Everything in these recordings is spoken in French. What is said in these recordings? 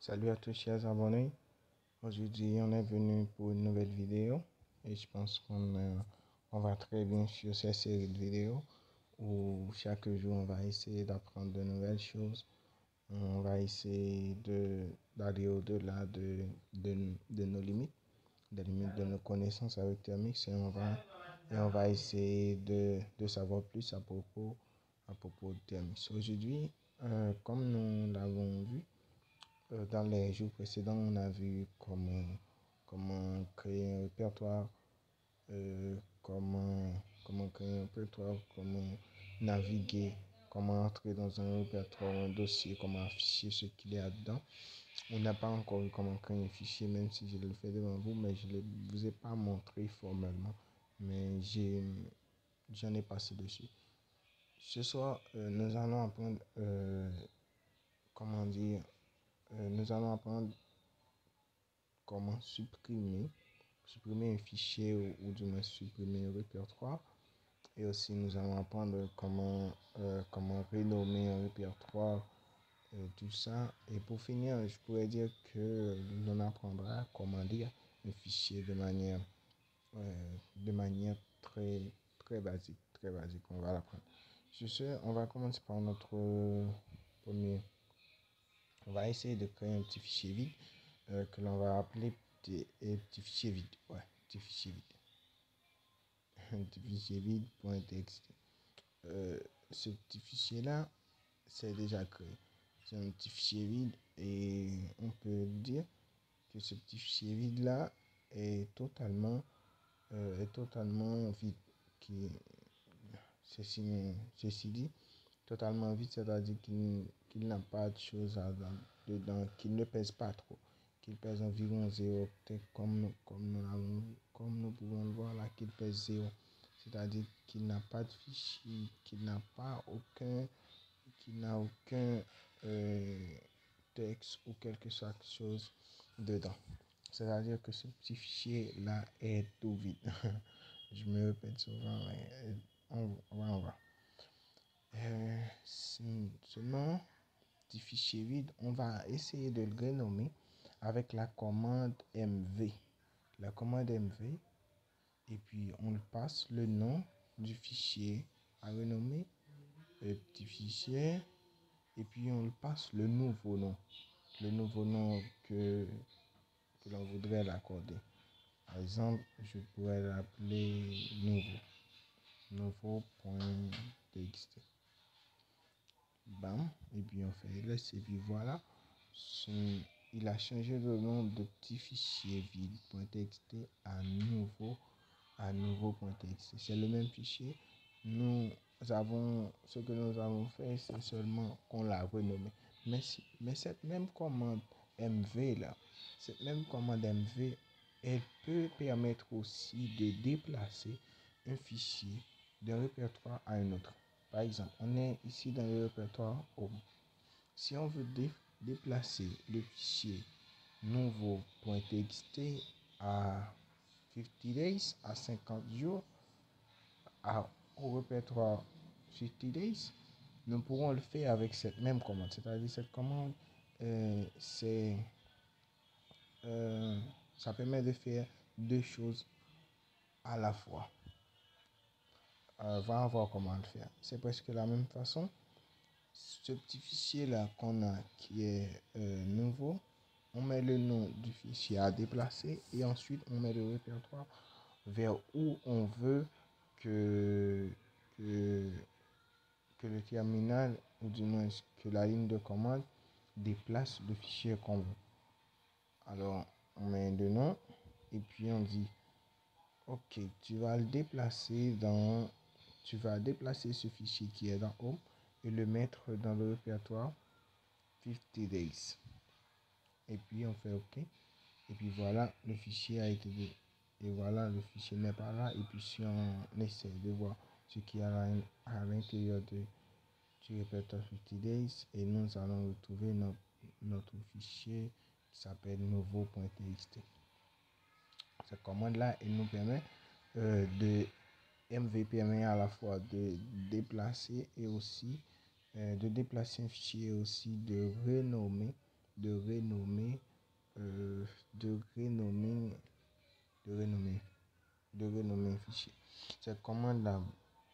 Salut à tous chers abonnés. Aujourd'hui on est venu pour une nouvelle vidéo et je pense qu'on va très bien sur cette série de vidéos où chaque jour on va essayer d'apprendre de nouvelles choses. On va essayer d'aller au-delà de nos limites, des limites de nos connaissances avec Thermix et on va essayer de savoir plus à propos de Thermix. Aujourd'hui, comme nous l'avons vu, dans les jours précédents, on a vu comment créer un répertoire, euh, comment, comment créer un répertoire, comment naviguer, comment entrer dans un répertoire, un dossier, comment afficher ce qu'il y a dedans. On n'a pas encore vu comment créer un fichier, même si je le fais devant vous, mais je ne vous ai pas montré formellement. Mais j'en ai passé dessus. Ce soir, nous allons apprendre, comment dire, nous allons apprendre comment supprimer un fichier ou du moins supprimer un répertoire. Et aussi, nous allons apprendre comment renommer un répertoire, tout ça. Et pour finir, je pourrais dire que l'on apprendra comment lire un fichier de manière très basique, très basique. On va l'apprendre. Sur ce, on va commencer par notre premier. On va essayer de créer un petit fichier vide que l'on va appeler petit fichier vide. Ouais, petit fichier vide. Un petit fichier vide.txt. Ce petit fichier-là, c'est déjà créé. C'est un petit fichier vide et on peut dire que ce petit fichier vide-là est totalement vide. Ceci dit, totalement vide, c'est-à-dire qu'il n'a pas de choses dedans, qu'il ne pèse pas trop, qu'il pèse environ 0 octets, comme nous pouvons le voir là, qu'il pèse 0. C'est-à-dire qu'il n'a pas de fichier, qu'il n'a aucun texte ou quelque chose dedans. C'est-à-dire que ce petit fichier-là est tout vide. Je me répète souvent, mais on va voir. Seulement, petit fichier vide, on va essayer de le renommer avec la commande mv. La commande mv, et puis on le passe le nom du fichier à renommer, le petit fichier, et puis on le passe le nouveau nom que l'on voudrait l'accorder. Par exemple, je pourrais l'appeler nouveau.txt. Bam, et puis on fait ls, et puis voilà. Il a changé le nom de petit fichier vide.txt à nouveau.txt. C'est le même fichier. Ce que nous avons fait, c'est seulement qu'on l'a renommé. Mais cette même commande mv là, elle peut permettre aussi de déplacer un fichier d'un répertoire à un autre. Par exemple, on est ici dans le répertoire home. Si on veut déplacer le fichier nouveau.txt à 50 days, à 50 jours, au répertoire 50 days, nous pourrons le faire avec cette même commande. C'est-à-dire cette commande, ça permet de faire deux choses à la fois. On va voir comment le faire. C'est presque la même façon. Ce petit fichier là qu'on a qui est nouveau, on met le nom du fichier à déplacer et ensuite on met le répertoire vers où on veut que le terminal, ou du moins que la ligne de commande déplace le fichier qu'on veut. Alors on met le nom et puis on dit ok, tu vas déplacer ce fichier qui est dans Home et le mettre dans le répertoire 50 days. Et puis on fait OK. Et puis voilà, le fichier a été et voilà, le fichier n'est pas là. Et puis si on essaie de voir ce qu'il y a à l'intérieur du répertoire 50 days, et nous allons retrouver notre fichier qui s'appelle nouveau.txt. Cette commande là, elle nous permet MV permet à la fois de déplacer et aussi de déplacer un fichier et aussi de renommer de renommer, de renommer, de renommer, de renommer un fichier. Cette commande-là,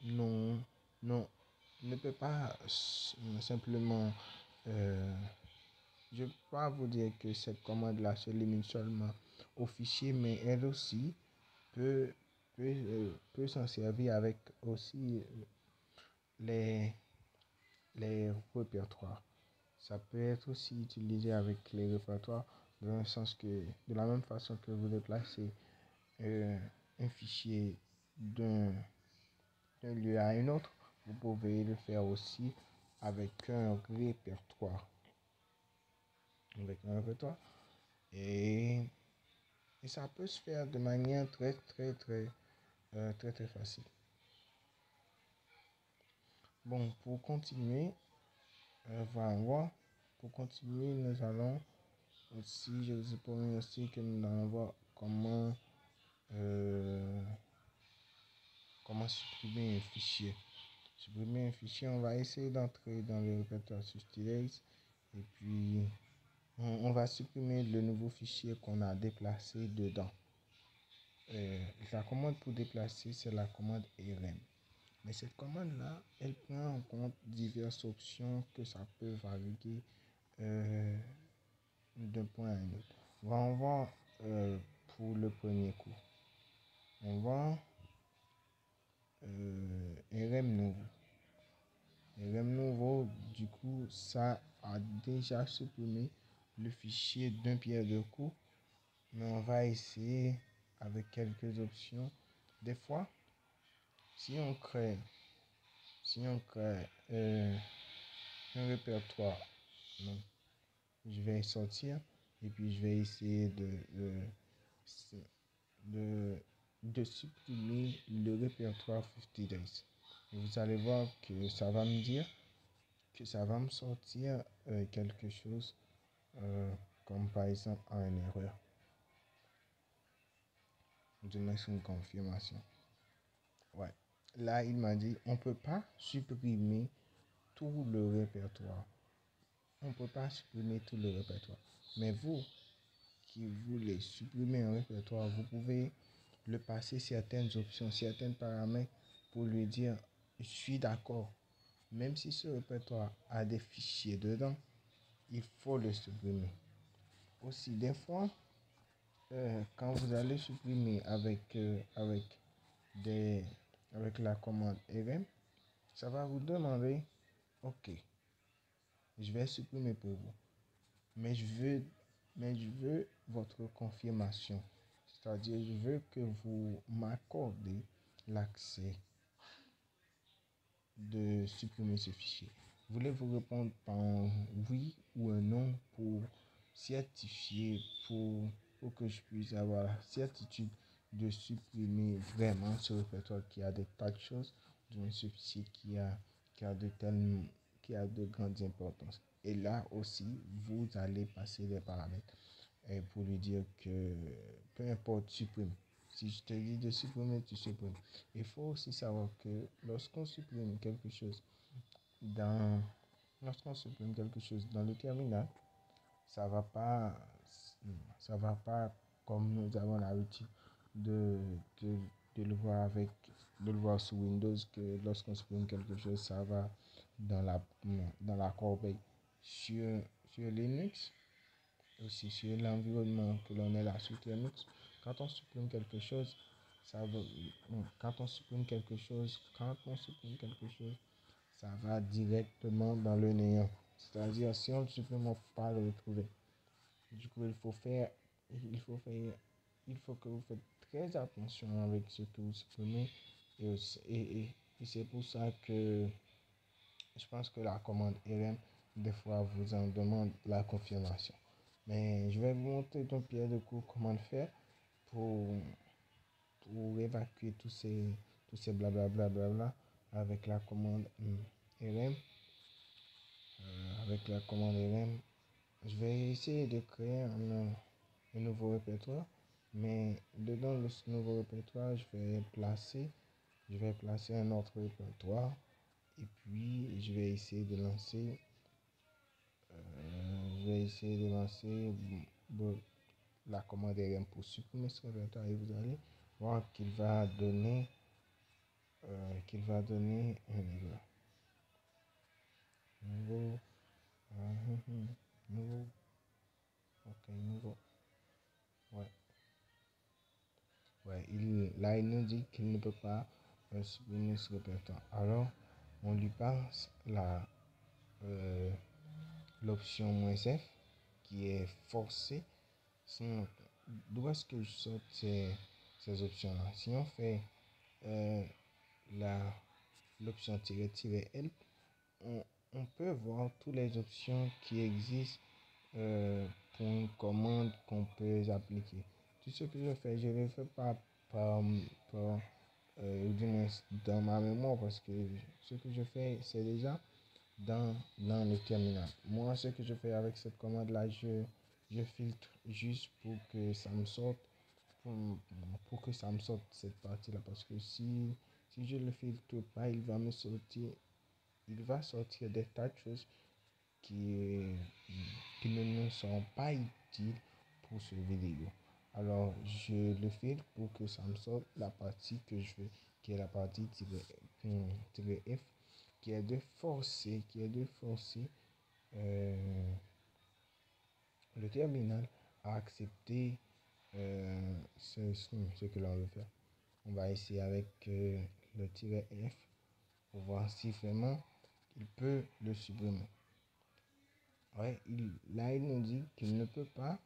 non, non, ne peut pas simplement, je ne peux pas vous dire que cette commande-là se limite seulement au fichier, mais elle aussi peut, peut s'en servir avec aussi les, les répertoires. Ça peut être aussi utilisé avec les répertoires dans le sens que, de la même façon que vous déplacez un fichier d'un lieu à un autre, vous pouvez le faire aussi avec un répertoire. Avec un répertoire. Et, et ça peut se faire de manière très facile. Bon, pour continuer, voir. Pour continuer, nous allons aussi, je vous promets aussi que nous allons voir euh, comment supprimer un fichier. Supprimer un fichier, on va essayer d'entrer dans le répertoire Sustidays et puis on va supprimer le nouveau fichier qu'on a déplacé dedans. La commande pour déplacer, c'est la commande rm. Mais cette commande-là, elle prend en compte diverses options que ça peut varier d'un point à un autre. On va voir pour le premier coup. On va rm nouveau. rm nouveau, du coup, ça a déjà supprimé le fichier d'un pierre deux coups. Mais on va essayer avec quelques options. Des fois, si on crée un répertoire, non, je vais sortir et puis je vais essayer de supprimer le répertoire 50 days. Et vous allez voir que ça va me dire que ça va me sortir quelque chose comme par exemple une erreur. Je laisse une confirmation. Ouais. Là, il m'a dit on ne peut pas supprimer tout le répertoire. On ne peut pas supprimer tout le répertoire. Mais vous qui voulez supprimer un répertoire, vous pouvez le passer certaines options, certains paramètres pour lui dire je suis d'accord. Même si ce répertoire a des fichiers dedans, il faut le supprimer. Aussi, des fois, quand vous allez supprimer avec la commande rm, ça va vous demander, ok, je vais supprimer pour vous, mais je veux votre confirmation. C'est-à-dire, je veux que vous m'accordez l'accès de supprimer ce fichier. Voulez-vous répondre par un oui ou un non pour certifier, pour que je puisse avoir la certitude de supprimer vraiment ce répertoire qui a des tas de choses, de ce fichier qui a de grandes importances. Et là aussi, vous allez passer les paramètres pour lui dire que peu importe, supprime. Si je te dis de supprimer, tu supprimes. Il faut aussi savoir que lorsqu'on supprime quelque chose dans, le terminal, ça va pas, ça va pas comme nous avons l'habitude de, de, de le voir de le voir sur Windows, que lorsqu'on supprime quelque chose, ça va dans la corbeille. Sur Linux, aussi sur l'environnement que l'on est là sur Linux, quand on supprime quelque chose, quand on supprime quelque chose, ça va directement dans le néant. C'est-à-dire, si on le supprime, on ne peut pas le retrouver. Du coup, il faut faire, il faut que vous faites très attention avec ce que vous supprimez. Et c'est pour ça que je pense que la commande rm, des fois, vous en demande la confirmation. Mais je vais vous montrer d'un pierre de coup comment le faire pour, pour évacuer tous ces blablabla avec la commande rm. Avec la commande rm, je vais essayer de créer un nouveau répertoire. Mais dedans le nouveau répertoire, je vais placer un autre répertoire. Et puis, je vais essayer de lancer vais essayer de lancer la commande RM pour supprimer ce répertoire et vous allez voir qu'il va donner un nouveau, nouveau, ok, nouveau, ouais, ouais, là il nous dit qu'il ne peut pas supprimer ce répertoire. Alors, on lui passe l'option "-f" qui est forcée. Sinon, d'où est-ce que je saute ces options-là? Si on fait l'option "-l", on peut voir toutes les options qui existent pour une commande qu'on peut appliquer. Tout ce que je fais, je ne le fais pas ou du moins dans ma mémoire parce que ce que je fais, c'est déjà dans le terminal. Moi, ce que je fais avec cette commande-là, je filtre juste pour que ça me sorte, pour que ça me sorte cette partie-là. Parce que si je le filtre pas, il va sortir des tas de choses qui, qui ne nous sont pas utiles pour ce vidéo. Alors, je le filtre pour que ça me sorte la partie que je veux, qui est la partie -f, qui est de forcer le terminal à accepter ce que l'on veut faire. On va essayer avec le -f pour voir si vraiment il peut le supprimer. Ouais, là il nous dit qu'il ne peut pas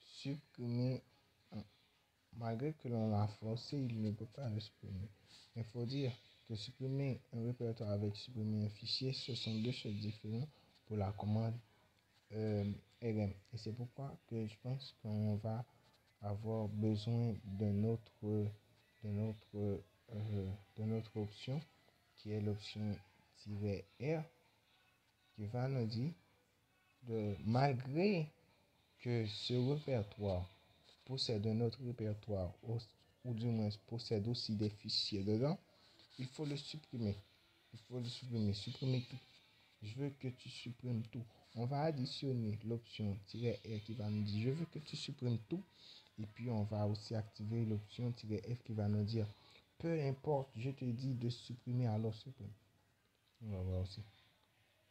supprimer. Malgré que l'on l'a forcé, il ne peut pas le supprimer. Il faut dire que supprimer un répertoire avec supprimer un fichier, ce sont deux choses différentes pour la commande RM. Et c'est pourquoi que je pense qu'on va avoir besoin d'une autre option qui est l'option -R qui va nous dire malgré que ce répertoire possède un autre répertoire ou du moins possède aussi des fichiers dedans, il faut le supprimer. Supprimer tout. Je veux que tu supprimes tout. On va additionner l'option -R qui va nous dire je veux que tu supprimes tout. Et puis on va aussi activer l'option -F qui va nous dire peu importe, je te dis de supprimer, alors supprime. On va voir aussi.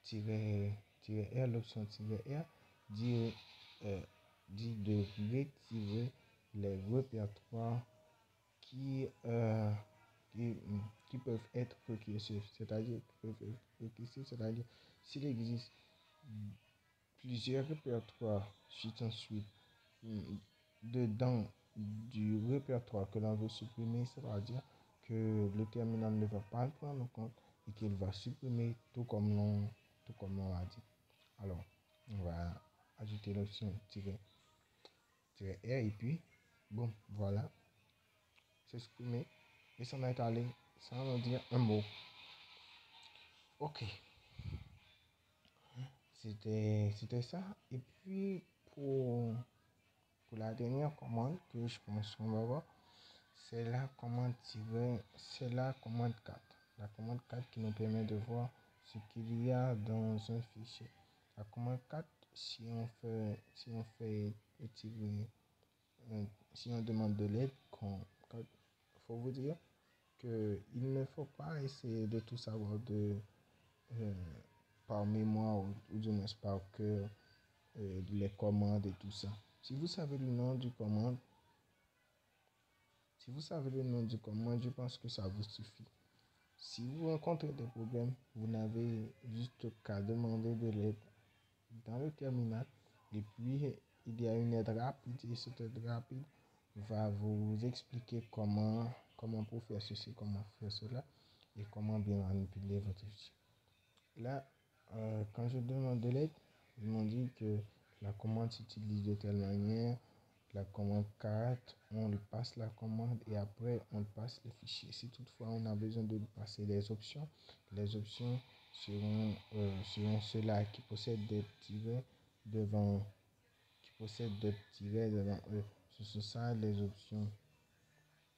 -R, l'option -R dit de retirer les répertoires qui peuvent être récursifs, c'est-à-dire s'il existe plusieurs répertoires suite ensuite dedans du répertoire que l'on veut supprimer, c'est-à-dire que le terminal ne va pas le prendre en compte et qu'il va supprimer tout comme l'on l'a dit. Alors, on va ajouter l'option -R et puis, bon, voilà, c'est supprimé et ça va être allé sans nous dire un mot. Ok, c'était ça. Et puis, pour la dernière commande que je pense qu'on va voir, c'est la commande 4. La commande 4 qui nous permet de voir ce qu'il y a dans un fichier. La commande 4, si on demande de l'aide, il faut vous dire qu'il ne faut pas essayer de tout savoir par mémoire ou du moins par cœur les commandes et tout ça. Si vous savez le nom du commande, je pense que ça vous suffit. Si vous rencontrez des problèmes, vous n'avez juste qu'à demander de l'aide dans le terminal. Et puis, il y a une aide rapide. Et cette aide rapide va vous expliquer comment pour faire ceci, comment faire cela et comment bien manipuler votre fichier. Là, quand je demande de l'aide, ils m'ont dit que la commande s'utilise de telle manière. La commande 4, on lui passe la commande et après on passe le fichier. Si toutefois on a besoin de lui passer les options seront ceux-là qui possèdent des tirets devant eux. Ce sont ça les options.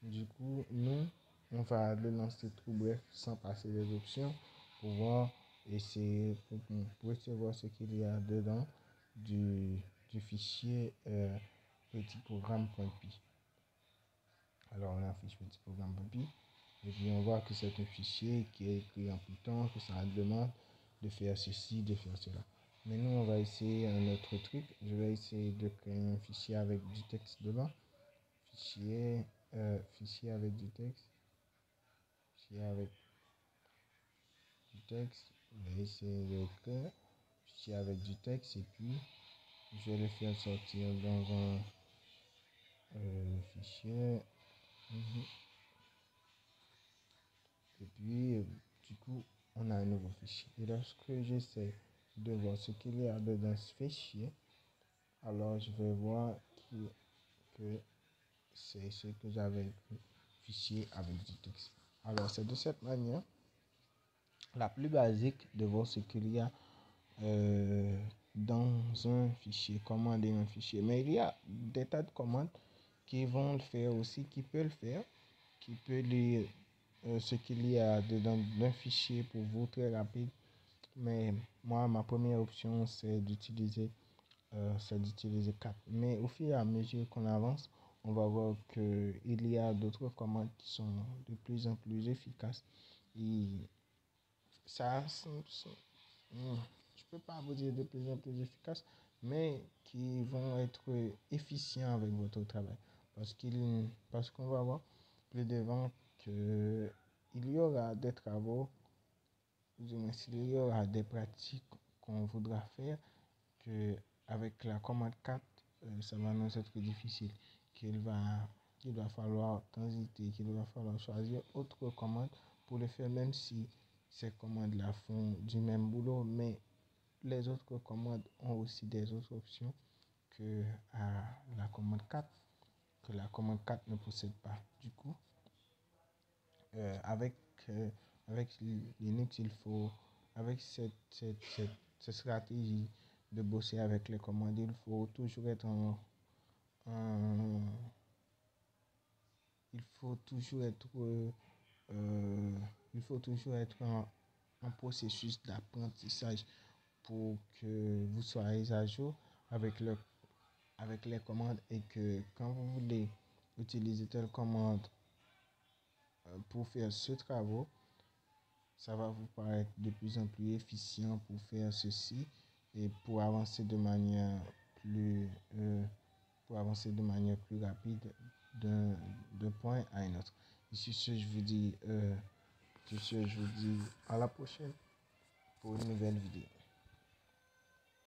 Du coup, nous, on va le lancer tout bref sans passer les options pour voir et c'est pour recevoir ce qu'il y a dedans du fichier petit programme.py. Alors on affiche petit programme.py et puis on voit que c'est un fichier qui est écrit en Python, que ça demande de faire ceci, de faire cela. Mais nous on va essayer un autre truc. Je vais essayer de créer un fichier avec du texte dedans. Fichier avec du texte. Fichier avec du texte. Je vais essayer de créer fichier avec du texte et puis je vais le faire sortir dans un fichier. Et puis, du coup, on a un nouveau fichier. Et lorsque j'essaie de voir ce qu'il y a dedans ce fichier, alors je vais voir que c'est ce que j'avais écrit, fichier avec du texte. Alors, c'est de cette manière la plus basique de voir ce qu'il y a dans un fichier, commander un fichier. Mais il y a des tas de commandes qui vont le faire aussi, qui peuvent le faire, qui peut lire ce qu'il y a dedans d'un fichier pour vous très rapide. Mais moi, ma première option, c'est d'utiliser Cat. Mais au fur et à mesure qu'on avance, on va voir qu'il y a d'autres commandes qui sont de plus en plus efficaces. Et ça, je peux pas vous dire de plus en plus efficaces, mais qui vont être efficients avec votre travail. Parce qu'on va voir plus devant qu'il y aura des travaux, s'il y aura des pratiques qu'on voudra faire, que avec la commande 4, ça va nous être difficile, qu'il va falloir transiter, qu'il va falloir choisir autre commande pour le faire, même si ces commandes-là font du même boulot, mais les autres commandes ont aussi des autres options que la commande 4, que la commande 4 ne possède pas. Du coup, avec Linux, avec cette stratégie de bosser avec les commandes, il faut toujours être il faut toujours être en processus d'apprentissage pour que vous soyez à jour avec les commandes et que quand vous voulez utiliser telle commande pour faire ce travail, ça va vous paraître de plus en plus efficient pour faire ceci et pour avancer de manière plus rapide d'un point à un autre. Et sur ce, je vous dis à la prochaine pour une nouvelle vidéo.